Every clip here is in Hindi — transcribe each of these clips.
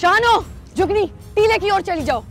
शानो, जुगनी, टीले की ओर चली जाओ।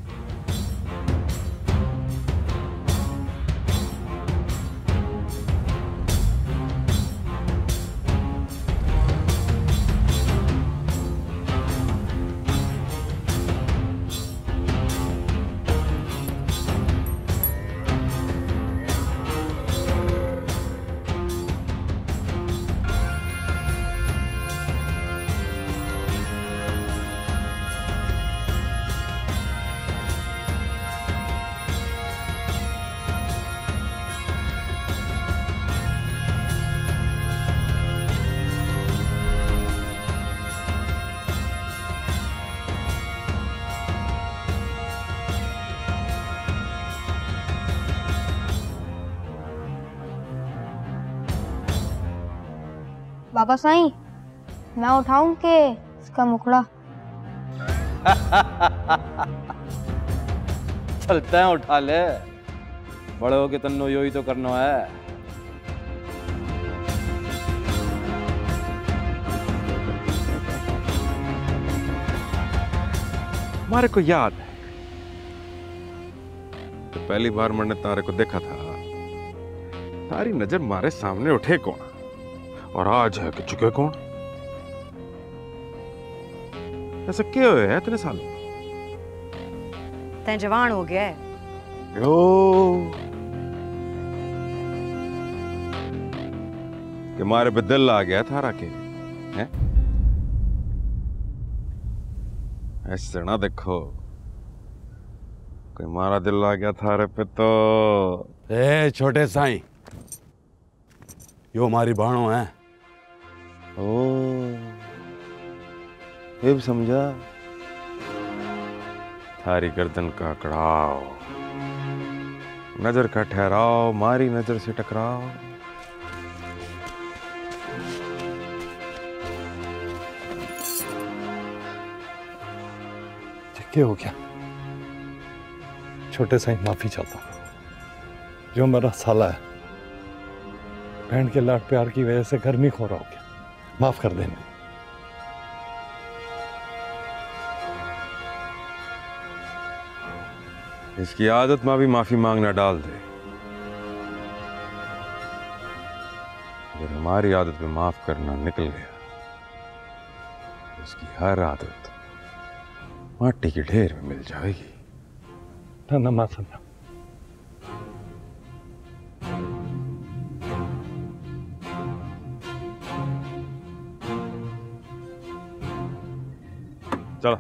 बाबा साईं, मैं उठाऊं के इसका मुखड़ा? चलते हैं, उठा ले। बड़े हो के तन्नो यो ही तो करना है। मारे को याद है तो पहली बार मैंने तारे को देखा था, तारी नजर मारे सामने उठे कौन और आज है कि चुके कौन। ऐसा क्या हुआ है इतने सालों? तै जवान हो गया है। यो कि मारे पे दिल आ गया थारा के हैं? ऐसे ना देखो, कोई मारा दिल आ गया थारे पे तो। ए छोटे साईं, यो हमारी बाणो है। ओ ये भी समझा। थारी गर्दन का कड़ाव, नजर का ठहराव, मारी नजर से टकराव। क्या हो गया? छोटे साईं माफी चाहता हूं। जो मेरा साला है, बहन के लाड प्यार की वजह से गर्मी खो रहा हो गया, माफ कर देना। इसकी आदत में भी माफी मांगना डाल दे। अगर हमारी आदत में माफ करना निकल गया, उसकी हर आदत माटी के ढेर में मिल जाएगी। ना माफ करना। चलो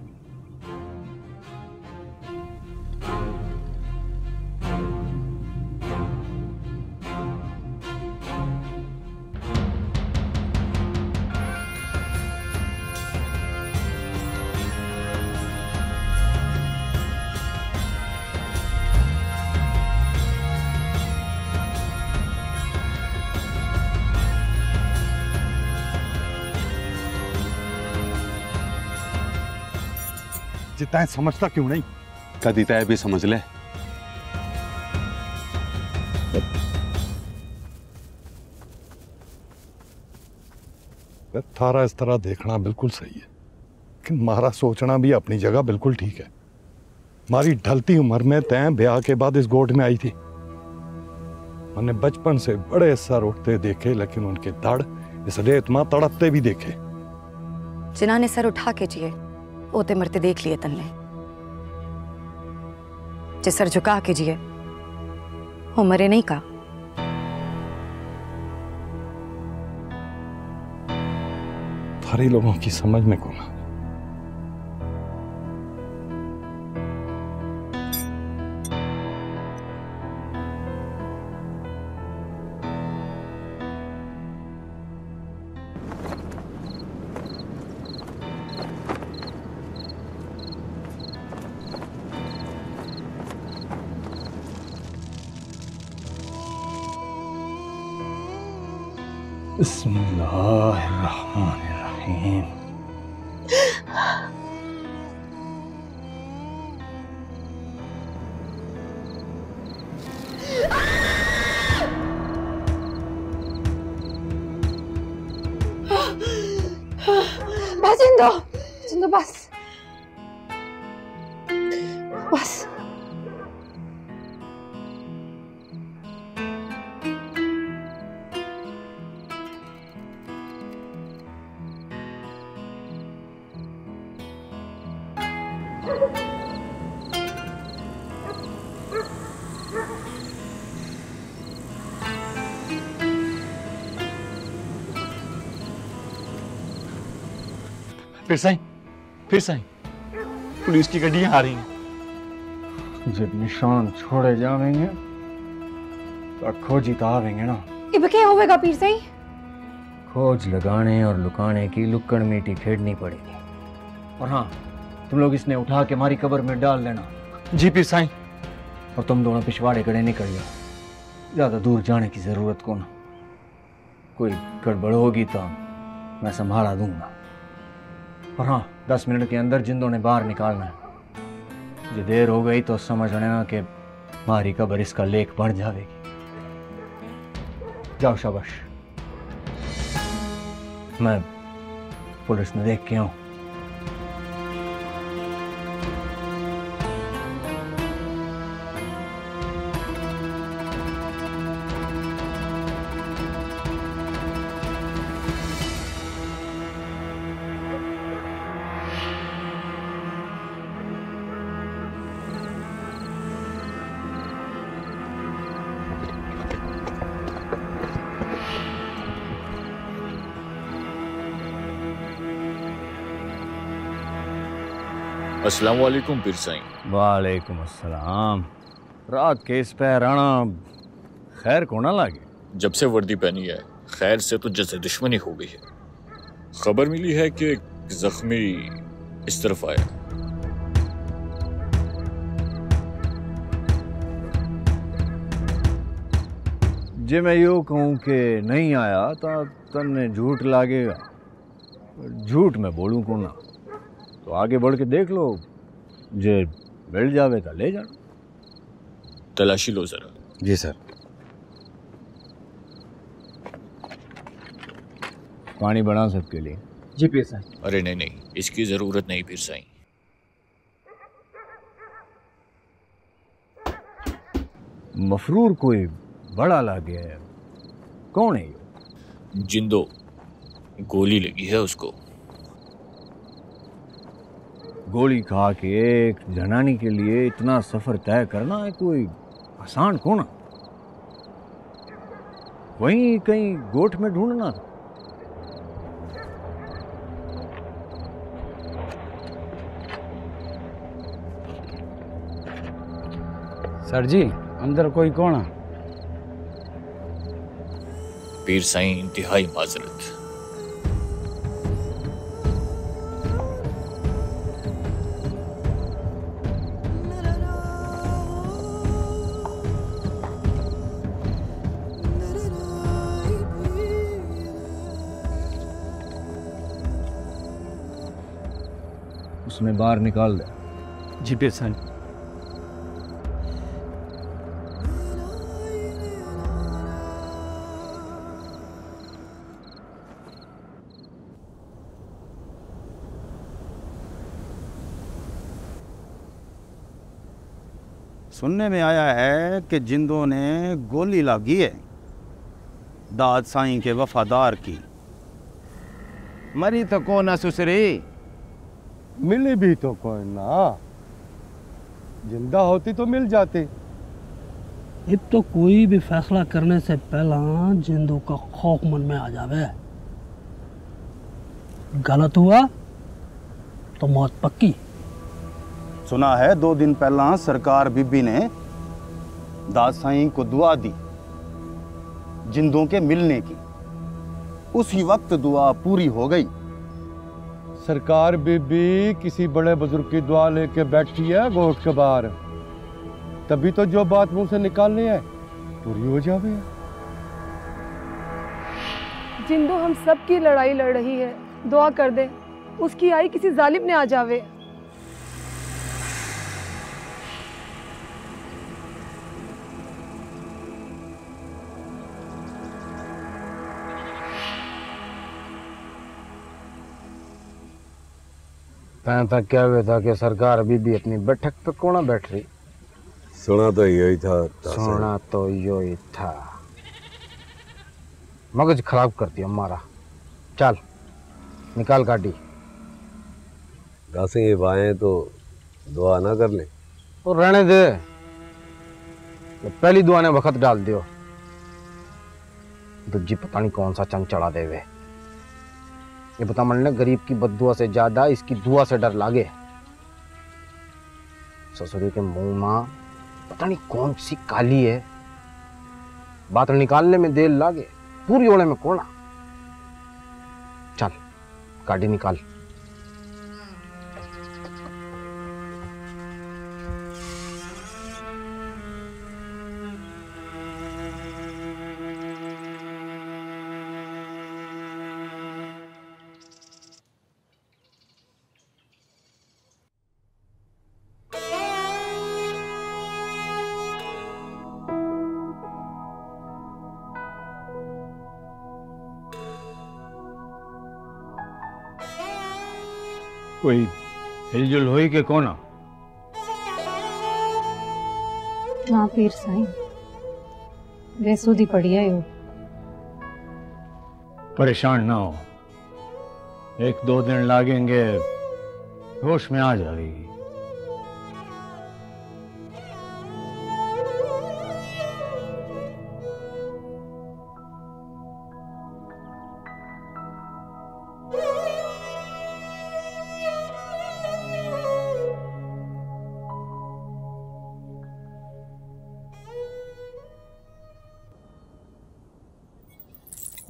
जितना समझता क्यों नहीं? कदी तय भी समझ ले। थारा इस तरह देखना बिल्कुल सही है, कि मारा सोचना भी अपनी जगह बिल्कुल ठीक है। मारी ढलती उम्र में तय ब्याह के बाद इस गोद में आई थी। मैंने बचपन से बड़े सर उठते देखे, लेकिन उनके धड़ इस रेत में तड़पते भी देखे। जिन्होंने सर उठा के जिए ओते मरते देख लिए तन्ने, जे सर झुका के जिए वो मरे नहीं का। थारी लोगों की समझ में कौन? बिस्मिल्लाहिर्रहमानिर्रहीम। बस जिंदो, जिंदो बस। बस फिर साईं पुलिस की गड्डियां आ रही हैं। जब निशान छोड़े जावेंगे तो खोजी तो आवेंगे ना। इब क्या होगा पीर साईं? खोज लगाने और लुकाने की लुक्कड़ मीटी खेड़नी पड़ेगी। और हाँ, तुम लोग इसने उठा के हमारी कब्र में डाल लेना। जी पीर साईं। और तुम दोनों पिछवाड़े खड़े निकल जाओ, ज्यादा दूर जाने की जरूरत को ना। कोई गड़बड़ होगी तो मैं संभाला दूंगा। और हाँ, 10 मिनट के अंदर जिंदों ने बाहर निकालना है। जो देर हो गई तो समझ लेना कि हमारी कब्र इसका लेख बन जाएगी। जाओ शाबाश, मैं पुलिस में देख के आऊं। अस्सलाम वालेकुम पीर साईं। वालेकुम अस्सलाम। रात केस पे राणा खैर को ना लागे। जब से वर्दी पहनी है खैर से तो जैसे दुश्मनी हो गई है। खबर मिली है कि जख्मी इस तरफ आया। जे मैं यूँ कहूँ कि नहीं आया तो तन्ने झूठ लागेगा। झूठ में बोलूँ को ना तो आगे बढ़ के देख लो, जे मिल जावे तो ले जाना। तलाशी लो जरा। जी सर। पानी बना सबके लिए। जी पीर साईं। अरे नहीं नहीं, इसकी जरूरत नहीं पीर साईं। मफरूर कोई बड़ा लागे है। कौन है ये? जिंदो, गोली लगी है उसको। गोली खा के एक जनानी के लिए इतना सफर तय करना है कोई आसान को ना। वहीं कहीं गोठ में ढूंढना था। सर जी अंदर कोई कौन है? पीर साईं इंतहाई माजरत। उसमें बाहर निकाल दे। जी पीर साईं। सुनने में आया है कि जिंदों ने गोली लागी है दाद साईं के वफादार की। मरी तो कौन है सुसरी? मिली भी तो कोई ना, जिंदा होती तो मिल जाती। अब तो कोई भी फैसला करने से पहला जिंदू का खौफ मन में आ जावे। गलत हुआ तो मौत पक्की। सुना है 2 दिन पहला सरकार बीबी ने दाद साईं को दुआ दी जिंदों के मिलने की। उसी वक्त दुआ पूरी हो गई। सरकार बीबी किसी बड़े बुजुर्ग की दुआ लेके बैठी है गोठ के बाहर, तभी तो जो बात मुंह से निकालनी है पूरी हो जावे। जिंदो हम सब की लड़ाई लड़ रही है, दुआ कर दे उसकी आई किसी जालिम ने आ जावे। तैं तक क्या हुआ था कि सरकार अभी भी अपनी बैठक पे कोना बैठ रही? सुना तो यही था। सुना तो यही था। मगज खराब कर दिया हमारा। चल निकाल गाड़ी। दासे ये वाएं तो दुआ ना कर ले। तो रहने दे, पहली दुआ ने वक्त डाल दियो, दूजी पता नहीं कौन सा चंद चढ़ा देवे। ये बता मन गरीब की बद्दुआ से ज्यादा इसकी दुआ से डर लागे। ससुरी के मुंह में पता नहीं कौन सी काली है, बात निकालने में देर लागे, पूरी ओले में कोना। चल गाड़ी निकाल। कोई हिलजुल हुई के कोना? ना पीर साईं, बेसुधी पड़ी है यो। परेशान ना हो, 1-2 दिन लागेंगे, होश में आ जाएगी।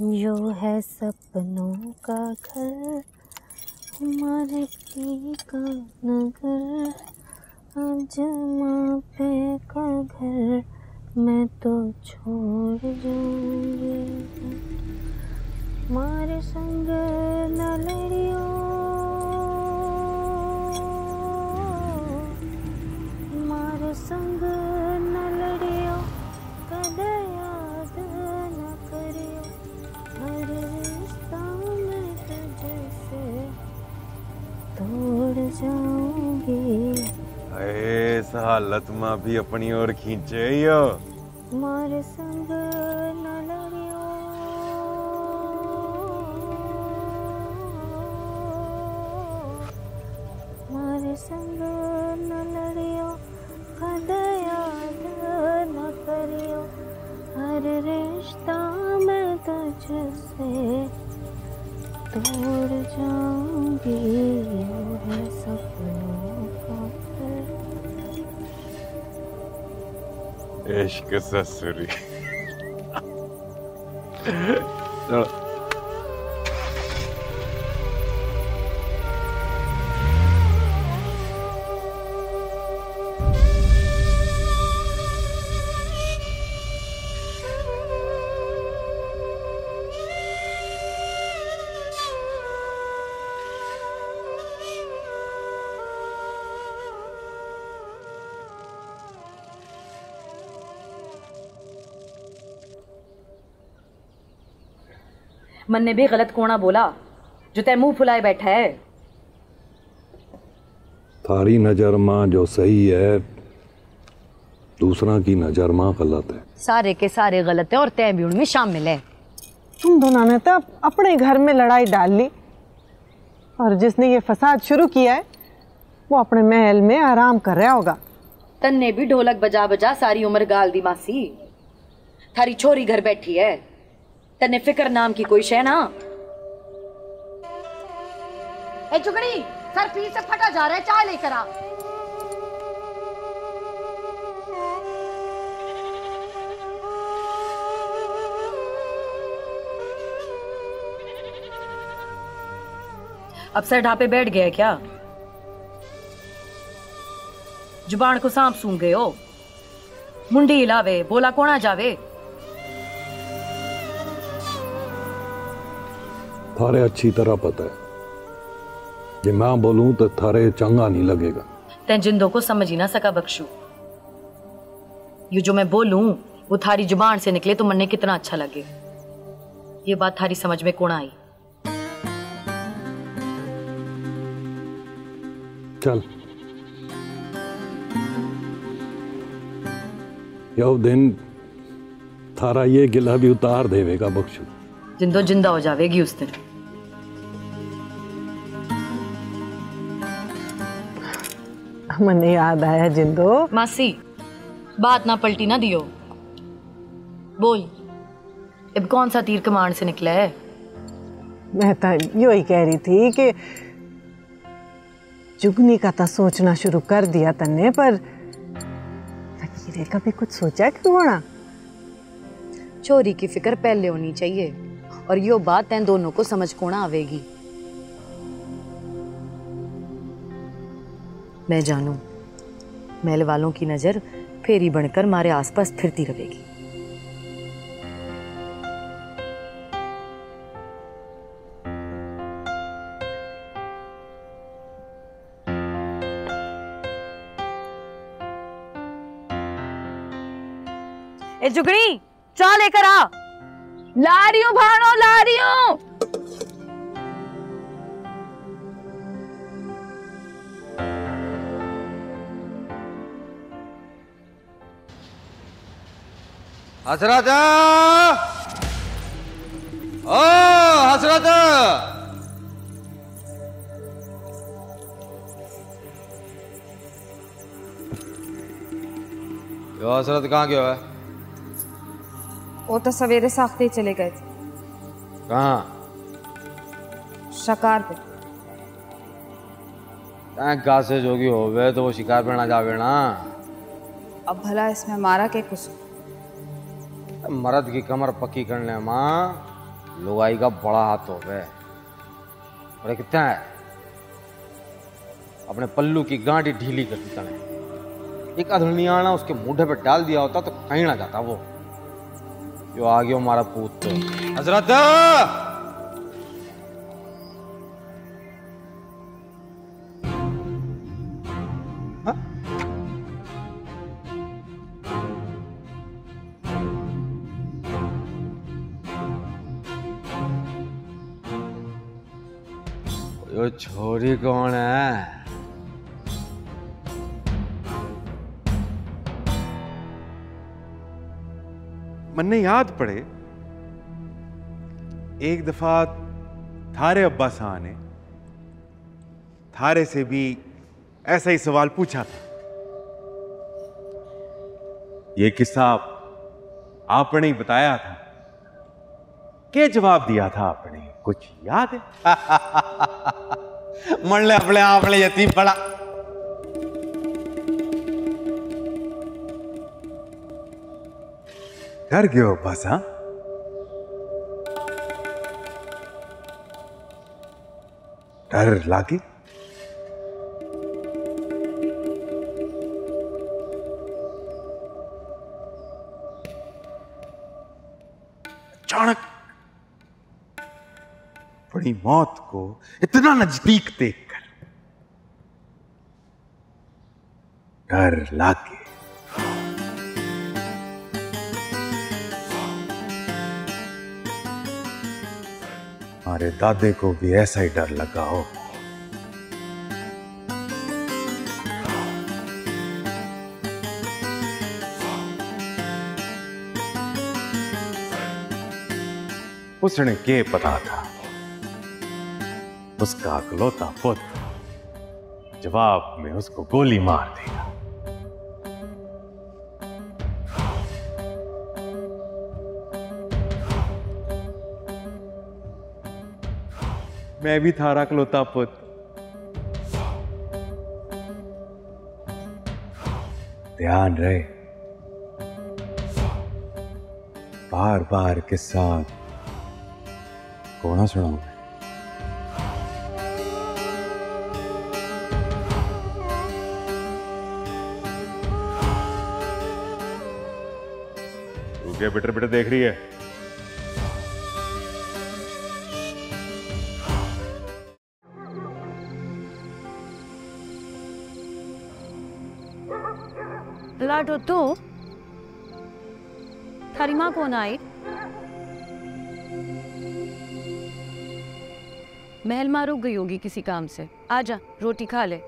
जो है सपनों का घर, हमारे पी का नगर, अजमा पे का घर, मैं तो छोड़ जाऊंगी। हमारे संग न लड़ियो, हमारे संग न लड़ियो, कदे याद न करियो, हर रिश्ता मैं तुझसे तोड़ जाऊंगी। इस हालत में भी अपनी ओर खींचे यो। हमारे संग न लड़ियो, हमारे संग न लड़ियो, कदे याद न करियो, हर रिश्ता मैं तुझसे तोड़ जाऊंगी। वो है सपनों का घर। इश्क ससुरी। चलो मन ने भी गलत कोना बोला जो तय मुंह फुलाए बैठा है। थारी नजर मां जो सही है, दूसरा की नजर मां गलत है। सारे के सारे गलत है और तय भी उनमें शामिल है। तुम दोनों ने तो अपने घर में लड़ाई डाल ली, और जिसने ये फसाद शुरू किया है वो अपने महल में आराम कर रहा होगा। तन्ने भी ढोलक बजा बजा सारी उम्र गाल दी मासी। थारी छोरी घर बैठी है, तन्ने फिक्र नाम की कोई शय ना। ए चुगड़ी, सर पीर से फटा जा रहा है, चाय लेकर आ। अब सर ढापे बैठ गए क्या? जुबान को सांप सूंघ गए हो? मुंडी हिलावे, बोला कोना जावे। थारे अच्छी तरह पता है, जे मैं बोलूं तो थारे चंगा नहीं लगेगा। तै जिंदों को समझ ही ना सका बख्शू। ये जो मैं बोलूं वो थारी जुबान से निकले तो मन कितना अच्छा लगे। ये बात थारी समझ में कौन आई? चल यो दिन थारा ये गिला भी उतार देवेगा बख्शू। जिंदो जिंदा हो जावेगी उस दिन। मने याद आया जिंदो। मासी बात ना पलटी ना दियो। बोल अब कौन सा तीर कमान से निकला है? मैं तो यो ही कह रही थी कि जुगनी का तो सोचना शुरू कर दिया तन्ने, पर फकीरे का भी कुछ सोचा क्यों होना? चोरी की फिक्र पहले होनी चाहिए और यो बात तैन दोनों को समझ कोना आवेगी। मैं जानू महल वालों की नजर फेरी बनकर मारे आसपास फिरती रहेगी। ए जुगनी चाय लेकर आ। ला रही हूँ भाणो, ला रही हूँ। हसरत, ओ हसरत, यो हसरत कहाँ गया है? वो तो सवेरे साख्ते ही चले गए थे। कहाँ? शिकार पे। कहाँ से जोगी हो गए तो वो शिकार पे ना जावे ना। अब भला इसमें हमारा क्या कसूर? मर्द की कमर पक्की करने माँ लुगाई का बड़ा हाथ हो गए। अरे कितना है? अपने पल्लू की गांठी ढीली कर दी तने। एक अधनियाना उसके मुंडे पे डाल दिया होता तो कहीं ना जाता वो। यो आ गया हमारा पूत तो। हजरत यो छोरी कौन है? मन्ने याद पड़े एक दफा थारे अब्बा साहब ने थारे से भी ऐसा ही सवाल पूछा था। ये किस्सा आपने ही बताया था। क्या जवाब दिया था आपने? कुछ याद है? मन ले अपने आप ले यतीम पड़ा। डर गए हो बस? हाँ, डर लागे? अचानक बड़ी मौत को इतना नजदीक देखकर डर लागे। हमारे दादे को भी ऐसा ही डर लगा हो। उसने के पता था उसका अकलौता पुत्र जवाब में उसको गोली मार देगा। मैं भी थारा अकलौता पुत्र। ध्यान रहे, बार बार किस्सा कौन सुनाऊं? तू क्या बिटर बिटर देख रही है? लाडो तो थारी माँ कौन आई? महल में रुक गई होगी किसी काम से। आजा रोटी खा ले।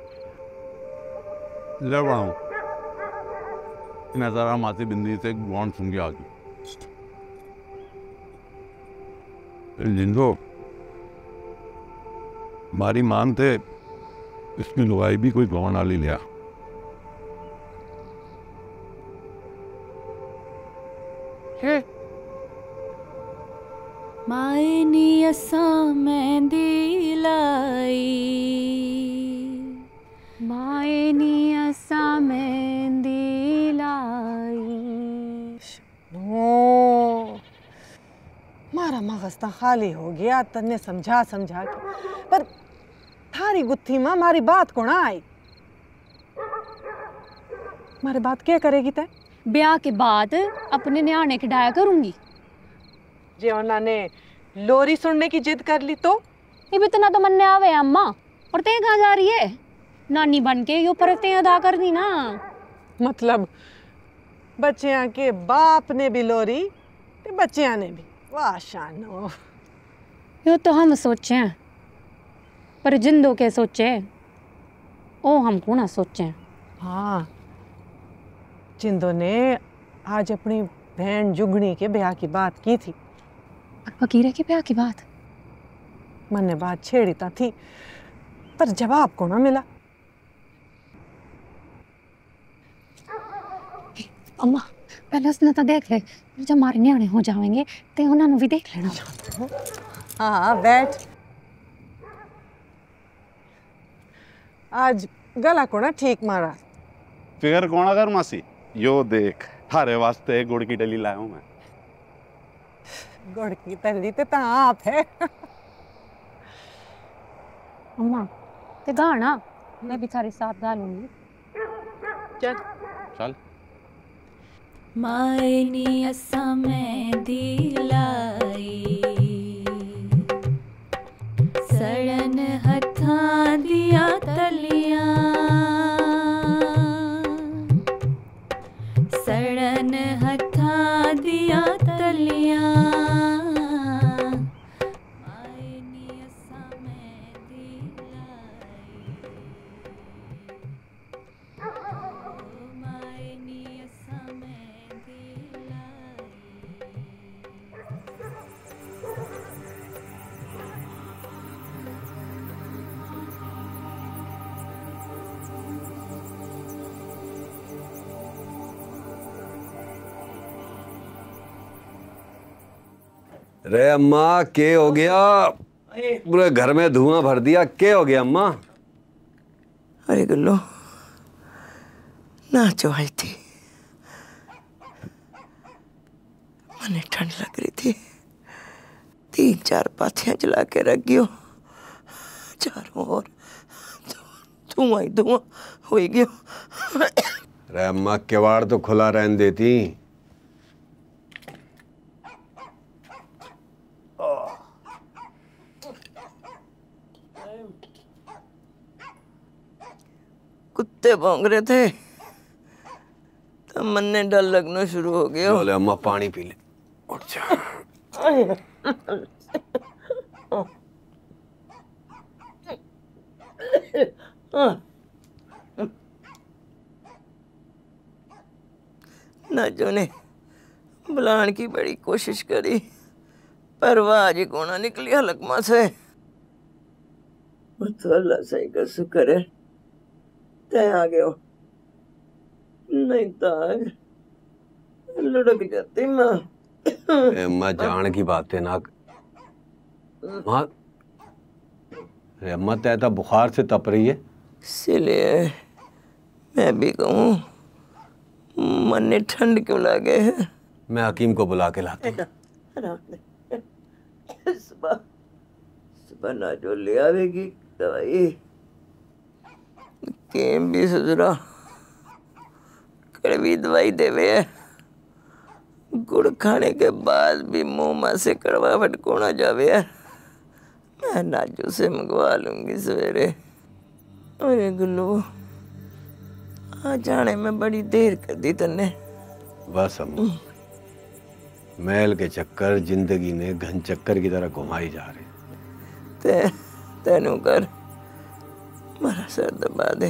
ले बढ़ाऊं नजारा माती बिंदी से गौन सुन आ गई जिंदो मारी मान थे इसमें लुगाई भी कोई गौन आली लिया मायनी असा मेहंदी लाई मायनी असा मेहंदी लाई। ओ, मारा मगज तो खाली हो गया तन्ने समझा समझा के पर थारी गुत्थी मां मारी बात को ना आई। मारी बात क्या करेगी तय? ब्याह के बाद अपने न्याणे खिडाया करूंगी। जे उन्होंने लोरी सुनने की जिद कर ली तो? ये भी इतना तो मन ने आवे अम्मा। और ते कहाँ जा रही है? नानी बन के यो परतें अदा कर दी ना। मतलब बच्चियां के बाप ने भी लोरी ते बच्चियां ने भी। वाह शानो। यो तो हम सोचे हैं पर जिंदो के सोचे ओ हमको ना सोचे। हाँ जिंदो ने आज अपनी बहन जुगनी के ब्याह की बात की थी। फकीरे के ब्याह की बात? मन ने बात छेड़ी ता थी पर जवाब को ना मिला। अम्मा पहले उसने तो देख ले जब हमारे न्याणे हो जाएंगे तो उन्होंने भी देख लेना। हाँ बैठ। आज गला को ना ठीक मारा। फिकर कौन कर मासी यो देख थारे वास्ते गुड़ की डली लाया हूं मैं। गुड़ की डली तो आप है। अम्मा ते गाना मैं भी थारे साथ गा लूंगी। चल चल। मायनी असा मेहंदी लाई सड़न हथा दिया तलियां सड़न हथा दिया तलियां मायनी असा मेहंदी लाई मायनी असा रे अम्मा के हो गया? पूरे घर में धुआं भर दिया। के हो गया अम्मा? अरे गुल्लो नाचो आई थी मने ठंड लग रही थी 3-4 पाथियां जला के रख गयो चारों ओर धुआं ही धुआं हो गयो। रे अम्मा किवाड़ तो खुला रहने देती। कुत्ते भौंक रहे थे तो मन ने डर लगना शुरू हो गया। चलो अम्मा पानी पी ले। उठ जा। नाजो ने बुलाने की बड़ी कोशिश करी पर आवाज ही कोना निकली हलकमा से। तो अल्लाह सही का शुक्र है तय आ गयो नहीं तो लुढ़क जाती माँ। अम्मा जान की बातें ना माँ। अम्मा तय तो बुखार से तप रही है इसलिए मैं भी कहूँ मन ने ठंड क्यों लगे है। मैं हकीम को बुला के लाता हूँ। सुबह ना जो ले आवेगी दवाई केम भी सजरा कड़वी दवाई देवे है। गुड़ खाने के बाद भी मुंह में से कड़वाहट को ना जावे है। मैं नाजू से मंगवा लूंगी सवेरे। अरे गुल्लू आ जाने में बड़ी देर कर दी तन्ने। बस अम्मा महल के चक्कर जिंदगी ने घन चक्कर की तरह घुमाई जा रहे। तेनू कर मारा सर दबा दे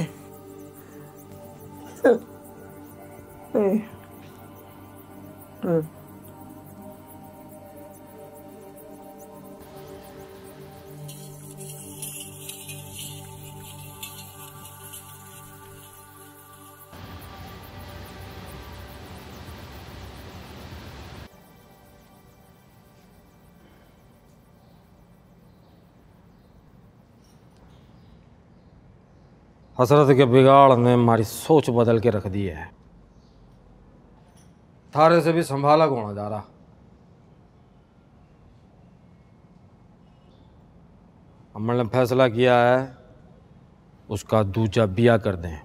हसरत के बिगाड़ ने हमारी सोच बदल के रख दी है। थारे से भी संभाला होना जा रहा। हमने फैसला किया है उसका दूजा ब्याह कर दें।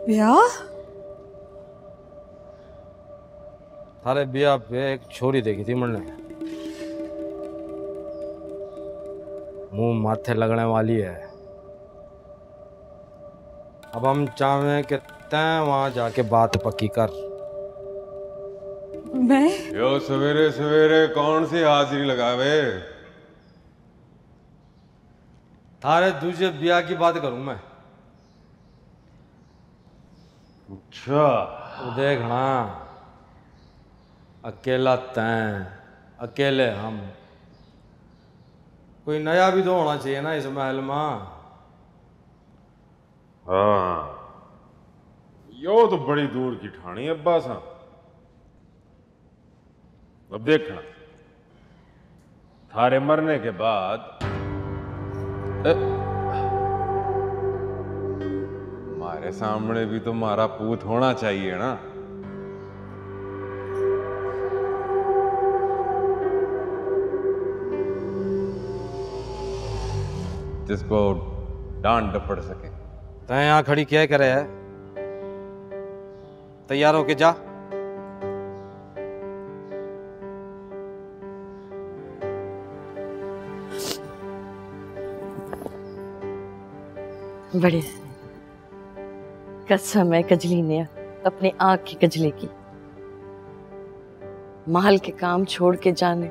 ब्याह? थारे ब्याह पे एक छोरी देखी थी मैंने, मुंह माथे लगने वाली है। अब हम चाहें कि तैं वहां जाके बात पक्की कर। मैं? यो सवेरे सवेरे कौन सी हाजिरी लगावे? थारे दूसरे ब्याह की बात करूं मैं। अच्छा तो देखना, अकेला तैं, अकेले हम, कोई नया भी तो होना चाहिए ना इस महल में। हाँ, यो तो बड़ी दूर की ठाणी अब्बा सा। अब देखना, थारे मरने के बाद हमारे सामने भी तो मारा पूत होना चाहिए ना। जिसको डांट डपड़ सके। तैं यहाँ खड़ी क्या करे है? तैयार होके जा। बड़े कसम है कजली ने अपने आँख की कजली की। महल के काम छोड़ के जाने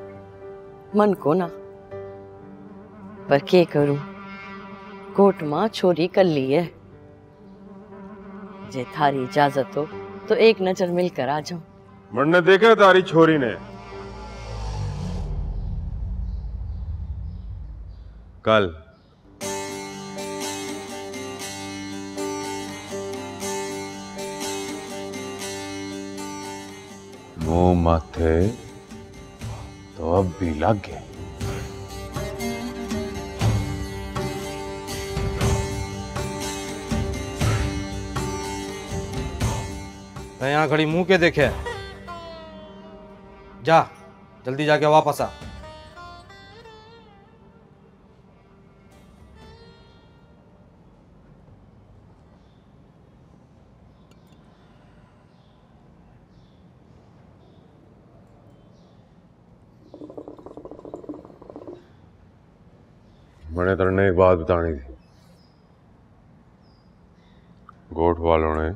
मन को ना, पर के करूं, कोट मां छोरी कर ली है। जे थारी इजाजत हो तो एक नजर मिलकर आ जाऊं। मरने देखा तारी छोरी ने कल मुंह माथे तो अब भी लग गए। तैं यहाँ खड़ी मुंह के देखे, जा जल्दी जाके वापस आ। मैंने तेरे एक बात बतानी थी। गोठ वालों ने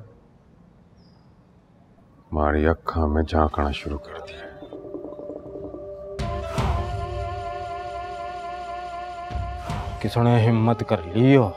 हमारी अखा में झांकना शुरू कर दिया। किसने हिम्मत कर ली हो?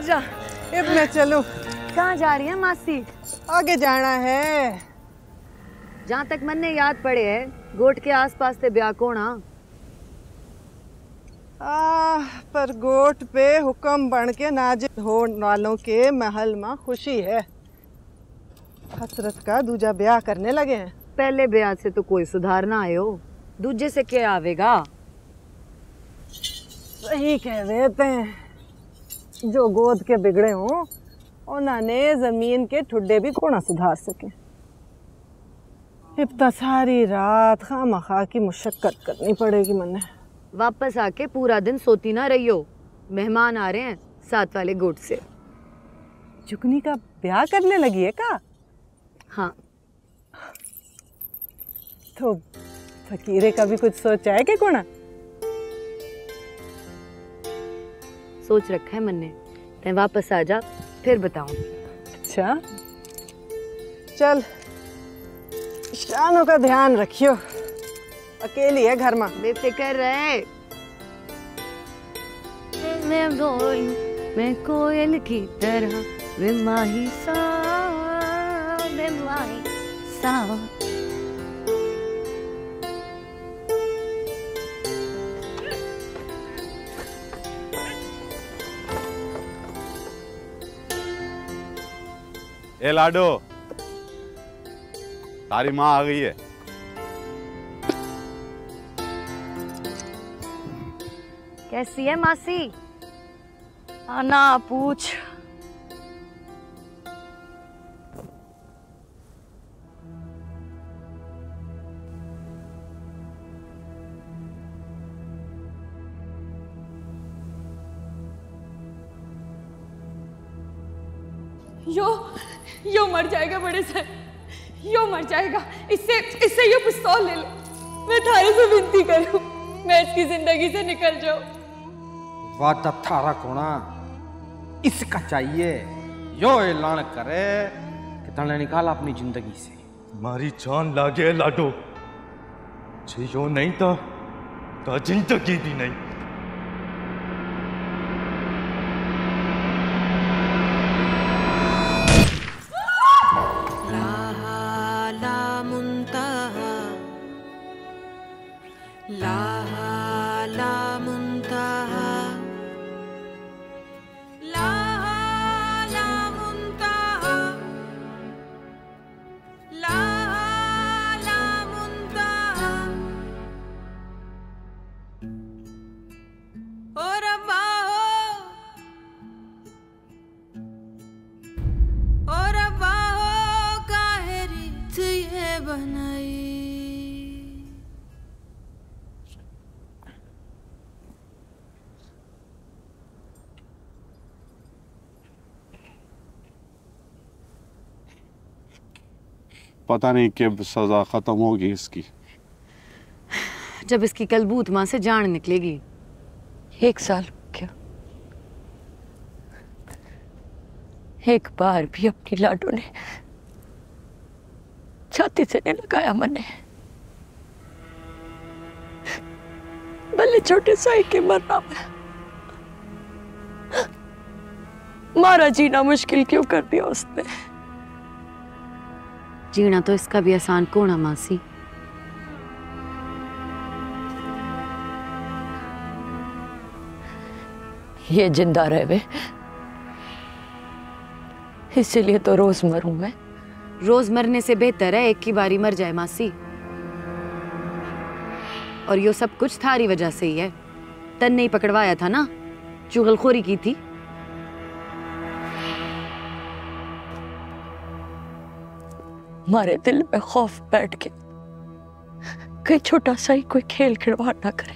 जा। अब मैं चलूं। कहाँ जा रही है मासी? आगे जाना है। जहाँ तक मन ने याद पड़े है गोट के आसपास ते ब्याह कोना। पर गोट पे हुक्म बन के नाजिल हो वालों के महल में खुशी है। हसरत का दूजा ब्याह करने लगे हैं। पहले ब्याह से तो कोई सुधार ना आयो, दूजे से क्या आवेगा? सही कह देते हैं। जो गोद के बिगड़े हों उन्होंने जमीन के ठुड्डे भी कोना सुधार सके। इतना सारी रात खामखा की मुशक्कत करनी पड़ेगी मन्ने। वापस आके पूरा दिन सोती ना रहियो, मेहमान आ रहे हैं साथ वाले गोट से। जुगनी का ब्याह करने लगी है का? हाँ। तो फकीरे का भी कुछ सोचा है कि कोना? सोच रखा है मन्ने, तै वापस आ जा फिर बताऊंगी। अच्छा चल, शानों का ध्यान रखियो। अकेली है घर में। बेफिक्र रहे। मैं कोयल की तरह वे माही सा, वे माही सा। ए लाडो, तारी माँ आ गई है। कैसी है मासी? आना पूछ। यो मर जाएगा बड़े सर, यो मर जाएगा। इससे यो पिस्तौल ले लो। मैं थारे से विनती करूं, मैं इसकी जिंदगी से निकल जाऊं। बात थारा कोना इसका चाहिए, यो ऐलान करे कि तने निकाल अपनी जिंदगी से। मारी जान लागे लाडो, जे यो नहीं था तो जिंदगी भी नहीं। पता नहीं कब सजा खत्म होगी इसकी। जब इसकी कलबूत मां से जान निकलेगी। 1 साल क्या, एक बार भी अपनी लाडो ने छाती से नहीं लगाया मने। भले छोटे साई के मरना में मारा जीना मुश्किल क्यों कर दिया उसने? जीना तो इसका भी आसान कोना मासी। ये जिंदा रहे इसीलिए तो रोज मरूं मैं। रोज मरने से बेहतर है एक की बारी मर जाए मासी। और यो सब कुछ थारी वजह से ही है। तन नहीं पकड़वाया था ना, चुगलखोरी की थी। हमारे दिल में खौफ बैठ के कहीं छोटा सा ही कोई खेल खिलवाड़ ना करे।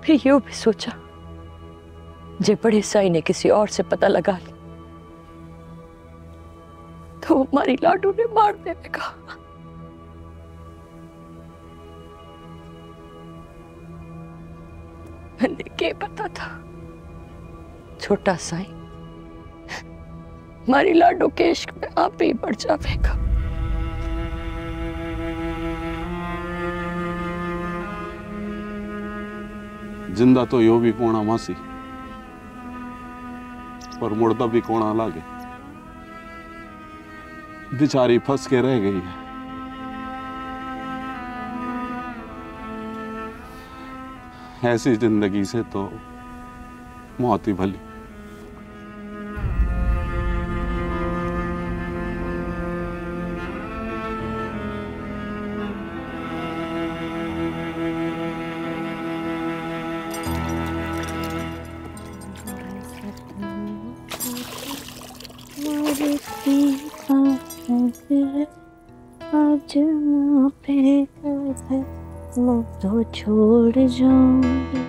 फिर यूं भी सोचा जे बड़े साई ने किसी और से पता लगा लिया तो हमारी लाडू ने मार देगा। मैंने क्या पता था छोटा साई हमारी लाडो के इश्क में आप ही बढ़ जाएगा। जिंदा तो यो भी कोना मासी, पर मुर्दा भी कोना लागे। बेचारी फंस के रह गई है। ऐसी जिंदगी से तो मौत ही भली। आज पे मैं तो छोड़ जाऊंगी।